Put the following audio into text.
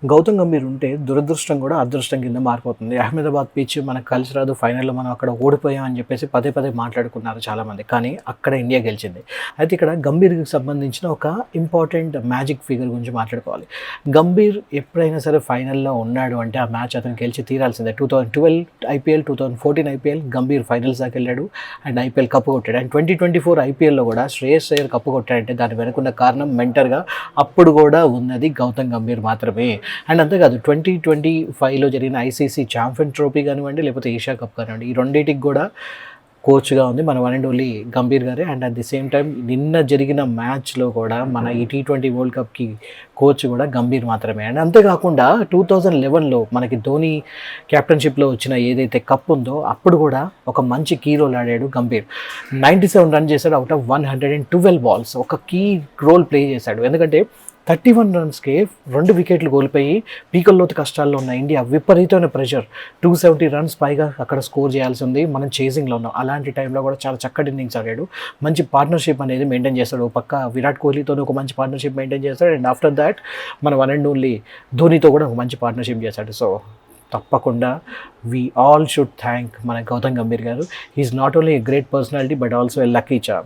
గౌతమ్ గంభీర్ ఉంటే దురదృష్టం కూడా అదృష్టం కింద మారిపోతుంది. అహ్మదాబాద్ పిచ్ మనకు కలిసి రాదు. ఫైనల్‌లో మనం అక్కడ ఓడిపోయాం అని చెప్పేసి పదే పదే మాట్లాడుకున్నారు చాలామంది. కానీ అక్కడ ఇండియా గెలిచింది. అయితే ఇక్కడ గంభీర్‌కి సంబంధించిన ఒక ఇంపార్టెంట్ మ్యాజిక్ ఫిగర్ గురించి మాట్లాడుకోవాలి. గంభీర్ ఎప్పుడైనా సరే ఫైనల్‌లో ఉన్నాడు అంటే ఆ మ్యాచ్ అతను గెలిచి తీరాల్సిందే. 2012 ఐపీఎల్, 2014 ఐపీఎల్ గంభీర్ ఫైనల్స్ దాకా వెళ్ళాడు అండ్ ఐపీఎల్ కప్ కొట్టాడు. అండ్ 2024 ఐపీఎల్‌లో కూడా శ్రేయస్ అయ్యర్ కప్ కొట్టాడంటే దాని వెనుకున్న కారణం మెంటర్‌గా అప్పుడు కూడా ఉన్నది గౌతమ్ గంభీర్ మాత్రమే. అండ్ అంతేకాదు 2025లో జరిగిన ఐసీసీ ఛాంపియన్ ట్రోఫీ కానివ్వండి, లేకపోతే ఏషియా కప్ కానివ్వండి, ఈ రెండింటికి కూడా కోచ్గా ఉంది మన వన్ అండ్ ఓన్లీ గంభీర్ గారే. And at the same time నిన్న జరిగిన మ్యాచ్లో కూడా మన ఈ T20 వరల్డ్ కప్కి కోచ్ కూడా గంభీర్ మాత్రమే. అండ్ అంతేకాకుండా 2011లో మనకి ధోని క్యాప్టెన్షిప్లో వచ్చిన ఏదైతే కప్ ఉందో అప్పుడు కూడా ఒక మంచి కీ రోల్ ఆడాడు గంభీర్. 97 రన్ చేశాడు అవుట్ ఆఫ్ 112 బాల్స్. ఒక కీ రోల్ ప్లే చేశాడు. ఎందుకంటే 31 రన్స్కే 2 వికెట్లు కోల్పోయి పీకల్లోతు కష్టాల్లో ఉన్న ఇండియా విపరీతమైన ప్రెషర్ 270 రన్స్ పైగా అక్కడ స్కోర్ చేయాల్సి ఉంది. మనం చేసింగ్లో ఉన్నాం. అలాంటి టైంలో కూడా చాలా చక్కటి ఇన్నింగ్స్ ఆడాడు. మంచి పార్ట్నర్షిప్ అనేది మెయింటైన్ చేస్తాడు. ఒక పక్క విరాట్ కోహ్లీతో ఒక మంచి పార్ట్నర్షిప్ మెయింటైన్ చేస్తాడు. అండ్ ఆఫ్టర్ దాట్ మన వన్ అండ్ ఓన్లీ ధోనితో కూడా ఒక మంచి పార్ట్నర్షిప్ చేశాడు. సో తప్పకుండా వీ ఆల్ షుడ్ థ్యాంక్ మన గౌతమ్ గంభీర్ గారు. He's not only a great personality but also a lucky charm.